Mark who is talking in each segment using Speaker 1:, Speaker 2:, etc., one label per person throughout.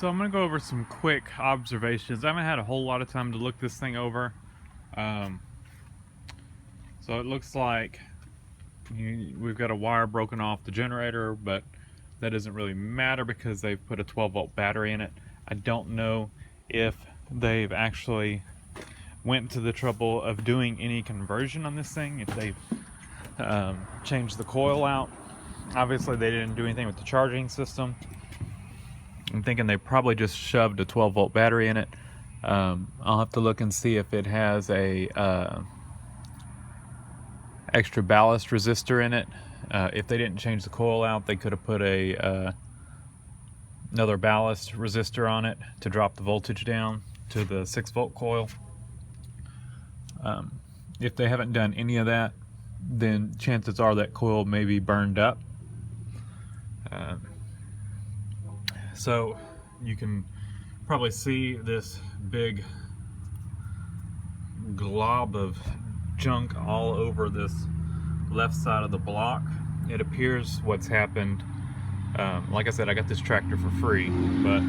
Speaker 1: So I'm going to go over some quick observations. I haven't had a whole lot of time to look this thing over. So it looks like we've got a wire broken off the generator, but that doesn't really matter because they've put a 12-volt battery in it. I don't know if they've actually went to the trouble of doing any conversion on this thing, if they've changed the coil out. Obviously they didn't do anything with the charging system. I'm thinking they probably just shoved a 12-volt battery in it. I'll have to look and see if it has a extra ballast resistor in it. If they didn't change the coil out, they could have put a another ballast resistor on it to drop the voltage down to the 6-volt coil. If they haven't done any of that, then chances are that coil may be burned up. So you can probably see this big glob of junk all over this left side of the block. It appears what's happened, like I said, I got this tractor for free, but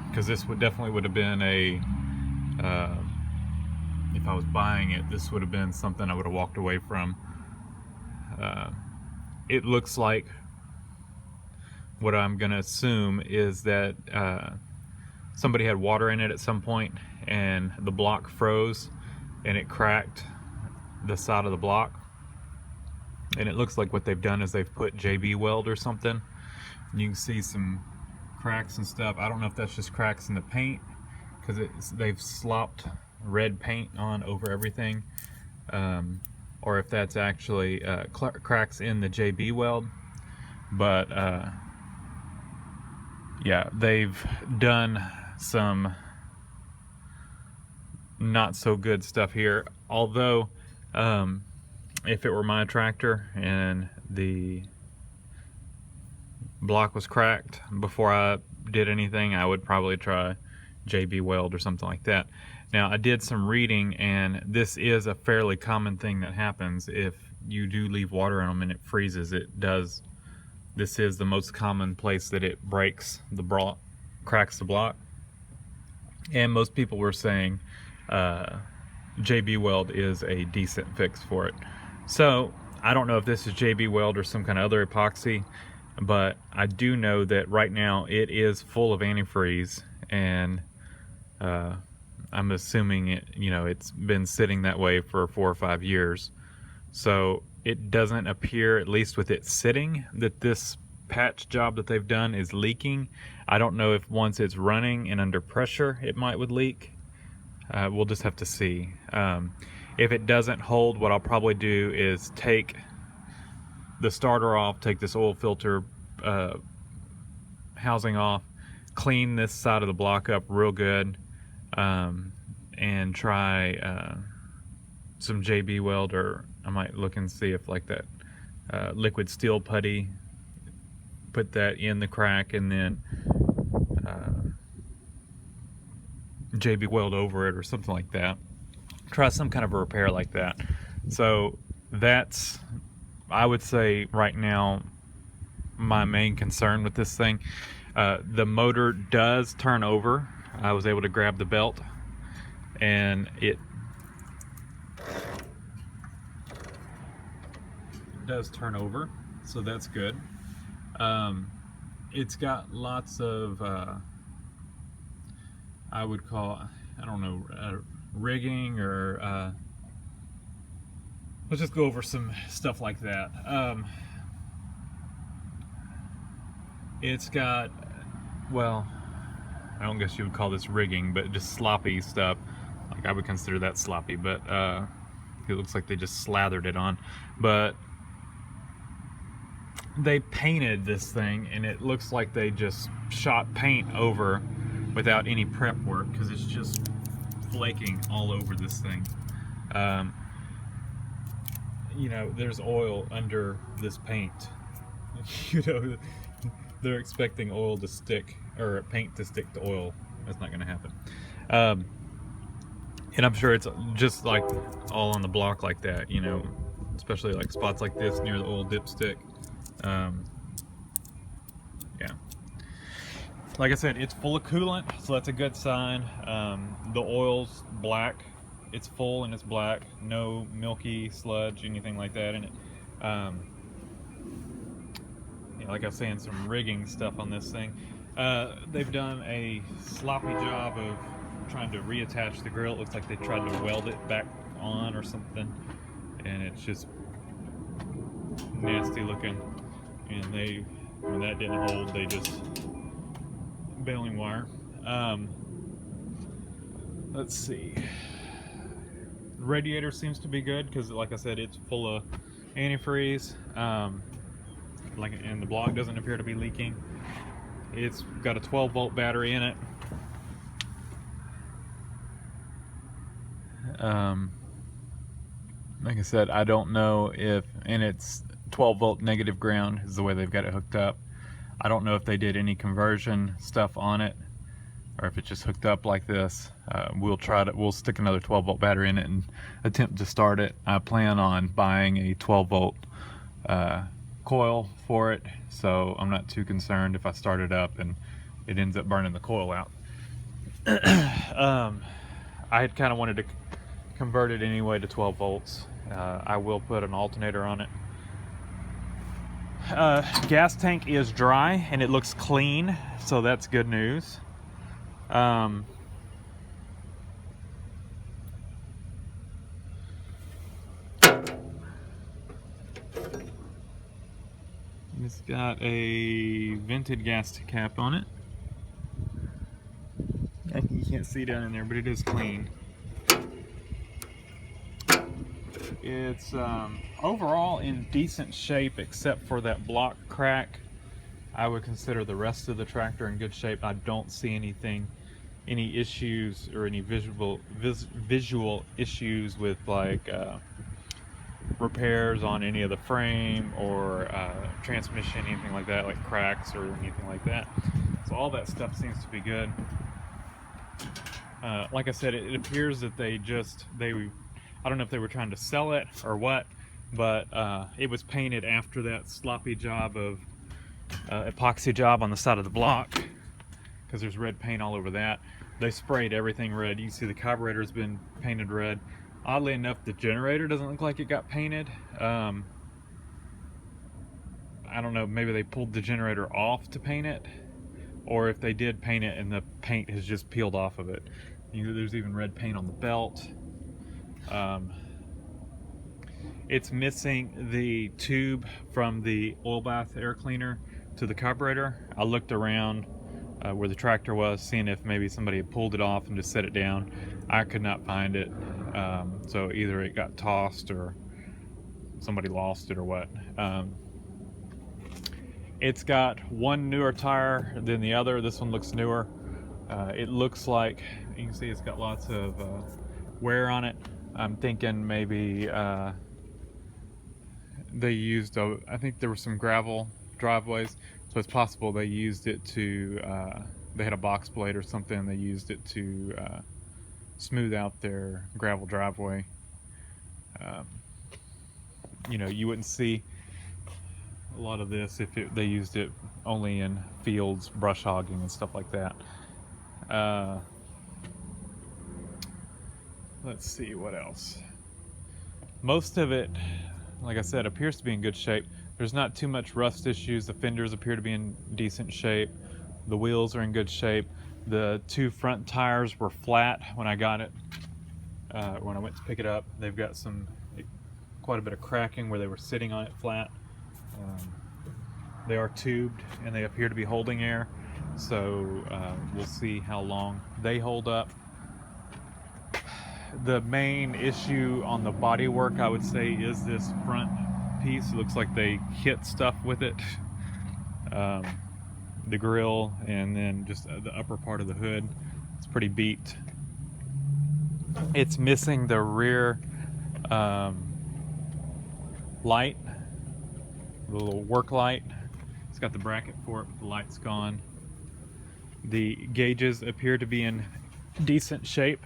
Speaker 1: because this definitely would have been a if I was buying it, this would have been something I would have walked away from. It looks like, what I'm gonna assume is that somebody had water in it at some point and the block froze and it cracked the side of the block. And it looks like what they've done is they've put JB weld or something. And you can see some cracks and stuff. I don't know if that's just cracks in the paint, because they've slopped red paint on over everything, or if that's actually cracks in the JB weld. But yeah, they've done some not so good stuff here. Although if it were my tractor and the block was cracked before I did anything, I would probably try JB weld or something like that. Now, I did some reading, and this is a fairly common thing that happens if you do leave water in them and it freezes. This is the most common place that it breaks the block, cracks the block. And most people were saying JB weld is a decent fix for it. So I don't know if this is JB weld or some kind of other epoxy, but I do know that right now it is full of antifreeze, and I'm assuming it's been sitting that way for 4 or 5 years. So it doesn't appear, at least with it sitting, that this patch job that they've done is leaking. I don't know if once it's running and under pressure it would leak. We'll just have to see. If it doesn't hold, what I'll probably do is take the starter off, take this oil filter housing off, clean this side of the block up real good, and try some JB weld, or I might look and see if like that liquid steel putty, put that in the crack and then JB weld over it or something like that. Try some kind of a repair like that. So that's, I would say right now, my main concern with this thing. The motor does turn over. I was able to grab the belt and it does turn over, so that's good. It's got lots of I would call, I don't know, rigging, or let's just go over some stuff like that. It's got, well, I don't guess you would call this rigging, but just sloppy stuff. Like, I would consider that sloppy, but it looks like they just slathered it on. But they painted this thing, and it looks like they just shot paint over without any prep work, because it's just flaking all over this thing. There's oil under this paint. They're expecting oil to stick, or paint to stick to oil. That's not going to happen. And I'm sure it's just like all on the block like that, especially like spots like this near the oil dipstick. Yeah. Like I said, it's full of coolant, so that's a good sign. The oil's black. It's full and it's black. No milky sludge, anything like that in it. You know, like I was saying, some rigging stuff on this thing. They've done a sloppy job of trying to reattach the grill. It looks like they tried to weld it back on or something, and it's just nasty looking. And when that didn't hold, they just baling wire. Let's see. The radiator seems to be good because, like I said, it's full of antifreeze. And the block doesn't appear to be leaking. It's got a 12-volt battery in it. Like I said, I don't know if, and it's 12-volt negative ground is the way they've got it hooked up. I don't know if they did any conversion stuff on it, or if it's just hooked up like this. We'll stick another 12-volt battery in it and attempt to start it. I plan on buying a 12-volt coil for it, so I'm not too concerned if I start it up and it ends up burning the coil out. I had kind of wanted to convert it anyway to 12 volts. I will put an alternator on it. Gas tank is dry and it looks clean, so that's good news. It's got a vented gas cap on it. You can't see down in there, but it is clean. It's overall in decent shape, except for that block crack. I would consider the rest of the tractor in good shape. I don't see any issues or any visual issues with like repairs on any of the frame or transmission, anything like that, like cracks or anything like that. So all that stuff seems to be good. Like I said, it appears that I don't know if they were trying to sell it or what, but it was painted after that sloppy job of epoxy job on the side of the block, because there's red paint all over that. They sprayed everything red. You can see the carburetor's been painted red. Oddly enough, the generator doesn't look like it got painted. I don't know, maybe they pulled the generator off to paint it, or if they did paint it and the paint has just peeled off of it. There's even red paint on the belt. It's missing the tube from the oil bath air cleaner to the carburetor. I looked around where the tractor was, seeing if maybe somebody had pulled it off and just set it down. I could not find it. So either it got tossed or somebody lost it or what. It's got one newer tire than the other. This one looks newer. It looks like, you can see it's got lots of wear on it. I'm thinking maybe they used, I think there were some gravel driveways, so it's possible they used it to, they had a box blade or something, they used it to smooth out their gravel driveway. You wouldn't see a lot of this if they used it only in fields, brush hogging and stuff like that. Let's see what else. Most of it, like I said, appears to be in good shape. There's not too much rust issues. The fenders appear to be in decent shape. The wheels are in good shape. The two front tires were flat when I got it. When I went to pick it up, they've got quite a bit of cracking where they were sitting on it flat. They are tubed and they appear to be holding air, so we'll see how long they hold up. The main issue on the bodywork, I would say, is this front piece. It looks like they hit stuff with it. The grill and then just the upper part of the hood. It's pretty beat. It's missing the rear light, the little work light. It's got the bracket for it, but the light's gone. The gauges appear to be in decent shape.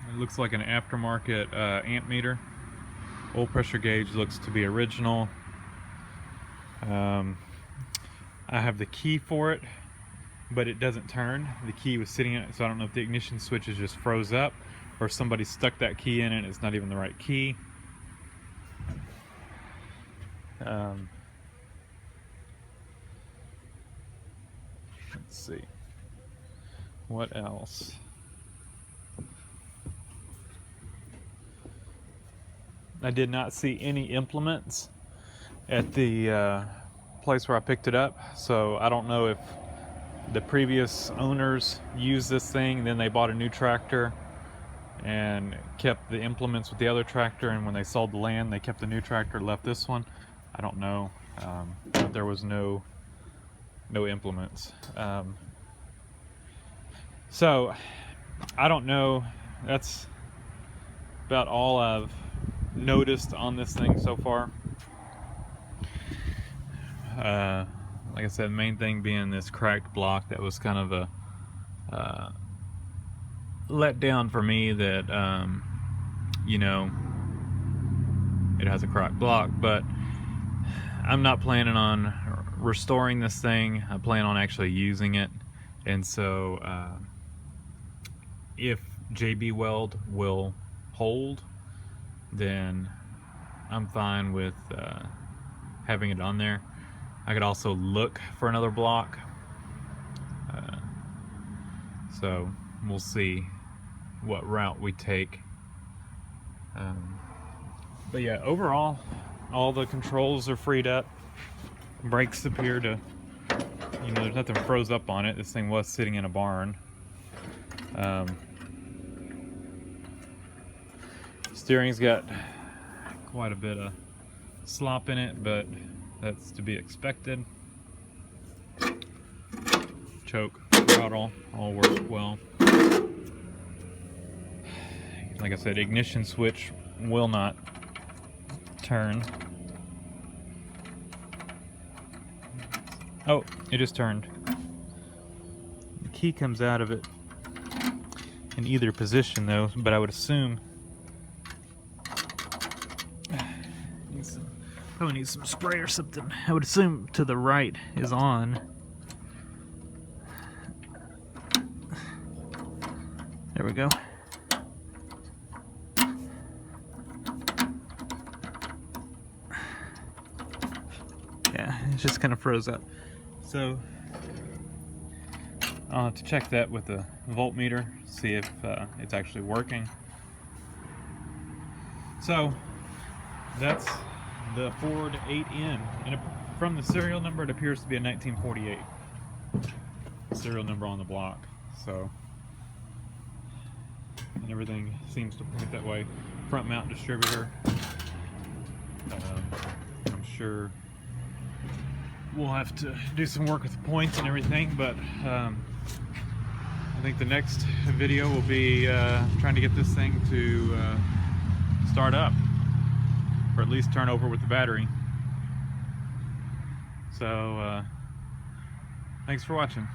Speaker 1: It looks like an aftermarket amp meter. Oil pressure gauge looks to be original. I have the key for it, but it doesn't turn. The key was sitting in it, so I don't know if the ignition switch is just froze up or somebody stuck that key in it and it's not even the right key. Let's see. What else? I did not see any implements at the place where I picked it up, so I don't know if the previous owners used this thing, then they bought a new tractor and kept the implements with the other tractor, and when they sold the land they kept the new tractor, left this one. I don't know, but there was no implements. So I don't know. That's about all I've noticed on this thing so far. Like I said, the main thing being this cracked block. That was kind of a letdown for me, that you know, it has a cracked block, but I'm not planning on restoring this thing. I plan on actually using it, and so if JB Weld will hold, then I'm fine with having it on there. I could also look for another block, so we'll see what route we take. But yeah, overall, all the controls are freed up. Brakes appear to, you know, there's nothing froze up on it. This thing was sitting in a barn. Steering's got quite a bit of slop in it, but that's to be expected. Choke, throttle, all work well. Like I said, ignition switch will not turn. Oh, it just turned. The key comes out of it in either position though, but I would assume probably need some spray or something. I would assume to the right is on. There we go. Yeah, it just kind of froze up. So I'll have to check that with the voltmeter, see if it's actually working. So that's the Ford 8N, and from the serial number it appears to be a 1948 serial number on the block. So, and everything seems to point that way. Front mount distributor. I'm sure we'll have to do some work with the points and everything, but I think the next video will be trying to get this thing to start up, or at least turn over with the battery. So thanks for watching.